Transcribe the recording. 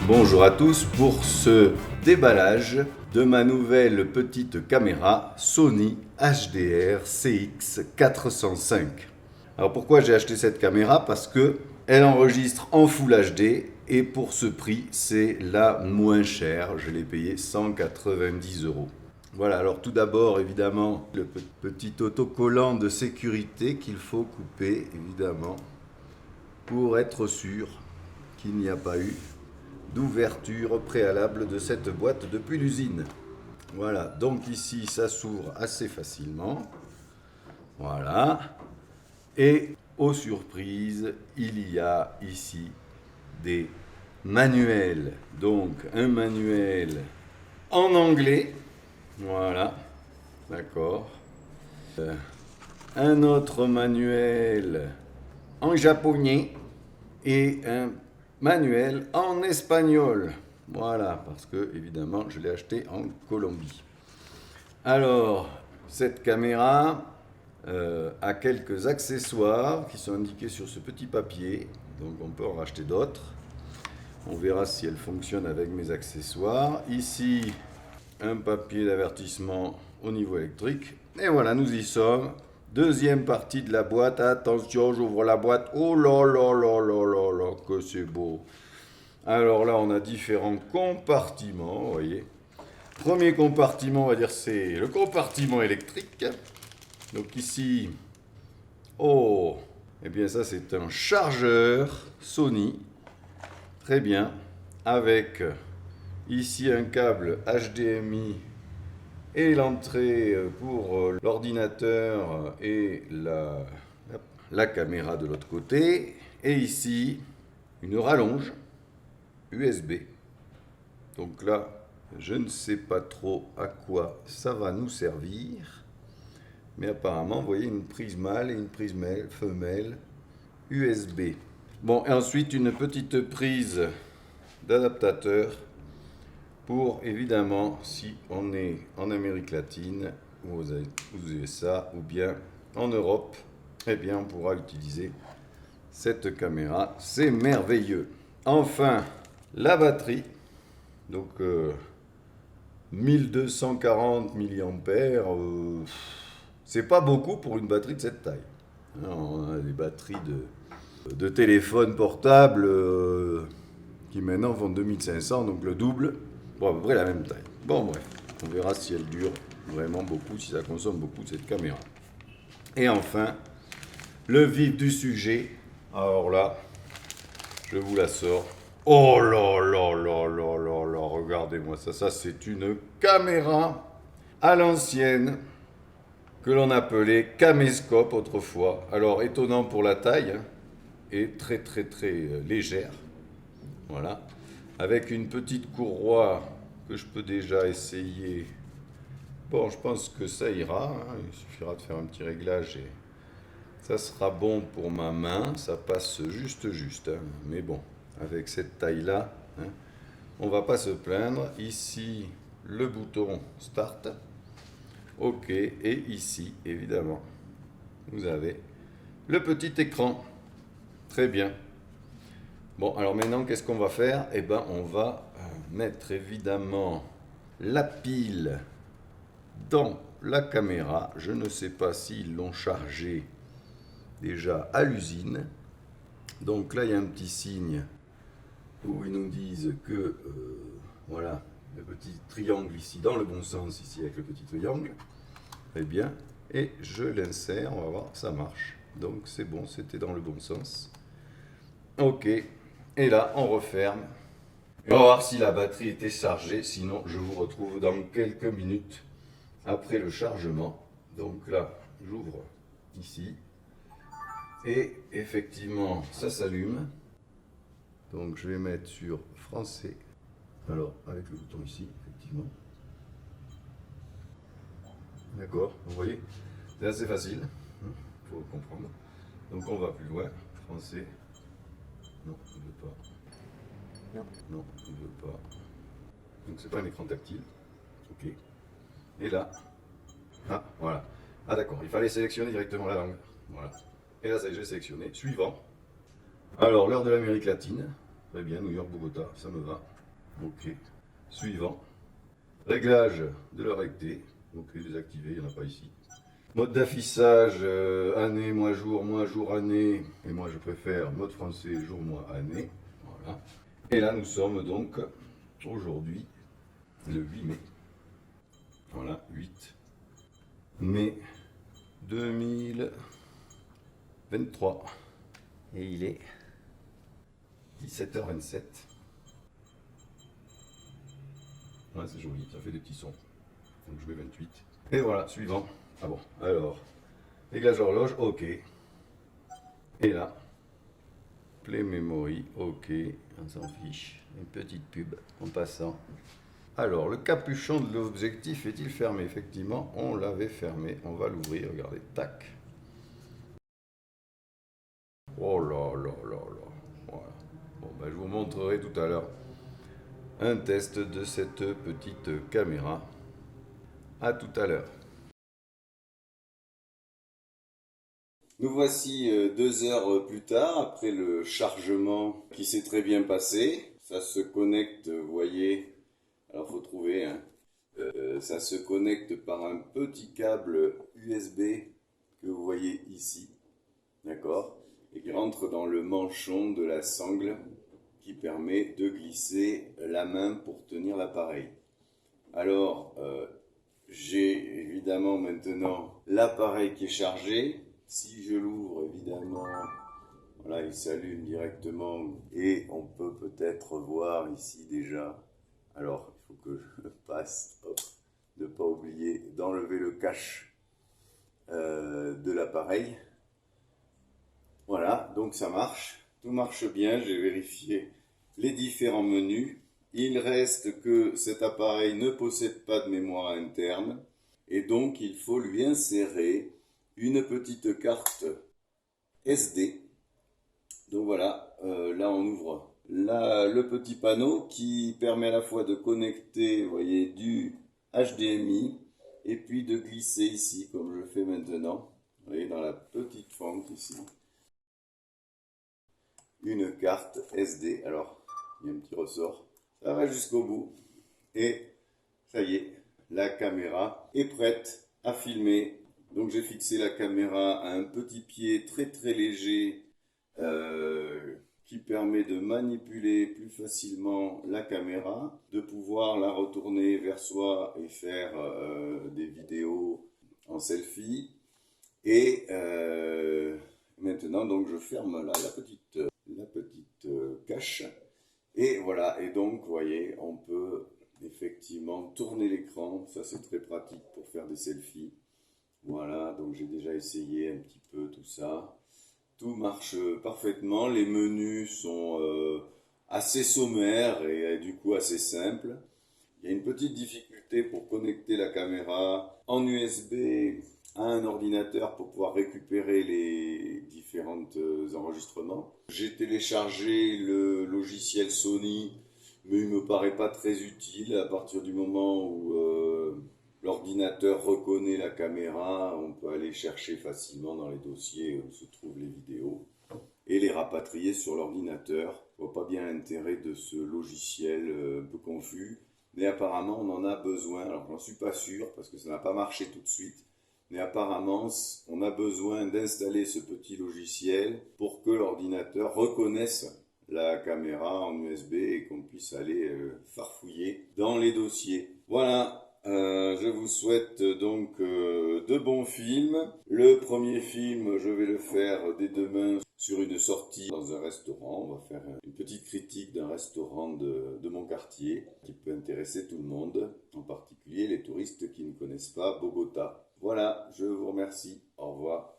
Bonjour à tous pour ce déballage de ma nouvelle petite caméra Sony HDR CX405. Alors pourquoi j'ai acheté cette caméra? Parce que elle enregistre en Full HD et pour ce prix c'est la moins chère. Je l'ai payé 190 €. Voilà, alors tout d'abord évidemment le petit autocollant de sécurité qu'il faut couper évidemment pour être sûr qu'il n'y a pas eu d'ouverture préalable de cette boîte depuis l'usine. Voilà, donc ici ça s'ouvre assez facilement. Voilà. Et aux surprises, il y a ici des manuels. Donc un manuel en anglais. Voilà. D'accord. Un autre manuel en japonais et un manuel en espagnol. Voilà, parce que évidemment je l'ai acheté en Colombie. Alors, cette caméra a quelques accessoires qui sont indiqués sur ce petit papier. Donc on peut en racheter d'autres. On verra si elle fonctionne avec mes accessoires. Ici, un papier d'avertissement au niveau électrique. Et voilà, nous y sommes. Deuxième partie de la boîte. Attention, j'ouvre la boîte. Oh là là là là là là, que c'est beau. Alors là, on a différents compartiments, vous voyez. Premier compartiment, on va dire, c'est le compartiment électrique. Donc ici, oh, eh bien ça c'est un chargeur Sony. Très bien. Avec ici un câble HDMI et l'entrée pour l'ordinateur et la caméra de l'autre côté. Et ici, une rallonge USB. Donc là, je ne sais pas trop à quoi ça va nous servir. Mais apparemment, vous voyez une prise mâle et une prise femelle USB. Bon, et ensuite une petite prise d'adaptateur pour, évidemment, si on est en Amérique latine, ou aux USA, ou bien en Europe, eh bien, on pourra utiliser cette caméra. C'est merveilleux. Enfin, la batterie. Donc, 1240 mAh, c'est pas beaucoup pour une batterie de cette taille. Alors, on a des batteries de téléphone portable qui maintenant font 2500, donc le double. Bon, à peu près la même taille. Bon, bref, on verra si elle dure vraiment beaucoup, si ça consomme beaucoup de cette caméra. Et enfin, le vif du sujet. Alors là, je vous la sors. Oh là là là là là là, regardez-moi ça. Ça, c'est une caméra à l'ancienne que l'on appelait caméscope autrefois. Alors, étonnant pour la taille, hein, et très très très légère. Voilà. Avec une petite courroie que je peux déjà essayer. Bon, je pense que ça ira, hein. Il suffira de faire un petit réglage et ça sera bon pour ma main. Ça passe juste, hein. Mais bon, avec cette taille-là, hein, on va pas se plaindre. Ici, le bouton Start. OK. Et ici, évidemment, vous avez le petit écran. Très bien. Bon, alors maintenant, qu'est-ce qu'on va faire? Eh bien, on va mettre évidemment la pile dans la caméra. Je ne sais pas s'ils l'ont chargé déjà à l'usine. Donc là, il y a un petit signe où ils nous disent que, voilà, le petit triangle ici, dans le bon sens, ici avec le petit triangle. Très bien. Et je l'insère, on va voir, ça marche. Donc c'est bon, c'était dans le bon sens. OK. Et là, on referme. Et on va voir si la batterie était chargée. Sinon, je vous retrouve dans quelques minutes après le chargement. Donc là, j'ouvre ici. Et effectivement, ça s'allume. Donc je vais mettre sur français. Alors, avec le bouton ici, effectivement. D'accord, vous voyez, c'est assez facile. Il faut comprendre. Donc on va plus loin. Français. Non, il ne veut pas. Non, il ne veut pas. Donc c'est pas un écran tactile. OK. Et là. Ah, voilà. Ah d'accord, il fallait sélectionner directement la langue. Voilà. Et là, ça y est, j'ai sélectionné. Suivant. Alors, l'heure de l'Amérique latine. Très bien, New York, Bogota, ça me va. Ok. Suivant. Réglage de l'heure rectée. Ok, désactivé, il n'y en a pas ici. Mode d'affichage, année, mois, jour, année. Et moi, je préfère mode français, jour, mois, année. Voilà. Et là, nous sommes donc aujourd'hui le 8 mai. Voilà, 8 mai 2023. Et il est 17h27. Ouais, c'est joli, ça fait des petits sons. Donc je mets 28. Et voilà, suivant. Ah bon, alors, réglage horloge, ok. Et là, Play Memory, ok. On s'en fiche. Une petite pub en passant. Alors, le capuchon de l'objectif est-il fermé? Effectivement, on l'avait fermé. On va l'ouvrir, regardez, tac. Oh là là là là. Voilà. Bon, ben, je vous montrerai tout à l'heure un test de cette petite caméra. À tout à l'heure. Nous voici 2 heures plus tard, après le chargement qui s'est très bien passé. Ça se connecte, vous voyez, alors faut trouver, hein. Ça se connecte par un petit câble USB que vous voyez ici, d'accord, et qui rentre dans le manchon de la sangle qui permet de glisser la main pour tenir l'appareil. Alors, j'ai évidemment maintenant l'appareil qui est chargé. Si je l'ouvre, évidemment, voilà, il s'allume directement et on peut peut-être voir ici déjà. Alors, il faut que je passe, hop, ne pas oublier d'enlever le cache de l'appareil. Voilà, donc ça marche. Tout marche bien, j'ai vérifié les différents menus. Il reste que cet appareil ne possède pas de mémoire interne et donc il faut lui insérer une petite carte SD. Donc voilà, là on ouvre le petit panneau qui permet à la fois de connecter, vous voyez, du HDMI et puis de glisser ici comme je le fais maintenant. Vous voyez, dans la petite fente ici, une carte SD. Alors, il y a un petit ressort. Ça va jusqu'au bout. Et ça y est, la caméra est prête à filmer. Donc j'ai fixé la caméra à un petit pied très très léger qui permet de manipuler plus facilement la caméra, de pouvoir la retourner vers soi et faire des vidéos en selfie. Et maintenant, donc je ferme là la petite cache. Et voilà, et donc, vous voyez, on peut effectivement tourner l'écran. Ça, c'est très pratique pour faire des selfies. Voilà, donc j'ai déjà essayé un petit peu tout ça. Tout marche parfaitement. Les menus sont assez sommaires et du coup assez simples. Il y a une petite difficulté pour connecter la caméra en USB à un ordinateur pour pouvoir récupérer les différents enregistrements. J'ai téléchargé le logiciel Sony, mais il ne me paraît pas très utile à partir du moment où l'ordinateur reconnaît la caméra. On peut aller chercher facilement dans les dossiers où se trouvent les vidéos et les rapatrier sur l'ordinateur. Je ne vois pas bien l'intérêt de ce logiciel un peu confus. Mais apparemment, on en a besoin. Alors, j'en suis pas sûr parce que ça n'a pas marché tout de suite. Mais apparemment, on a besoin d'installer ce petit logiciel pour que l'ordinateur reconnaisse la caméra en USB et qu'on puisse aller farfouiller dans les dossiers. Voilà. Je vous souhaite donc de bons films. Le premier film, je vais le faire dès demain sur une sortie dans un restaurant. On va faire une petite critique d'un restaurant de mon quartier qui peut intéresser tout le monde, en particulier les touristes qui ne connaissent pas Bogota. Voilà, je vous remercie. Au revoir.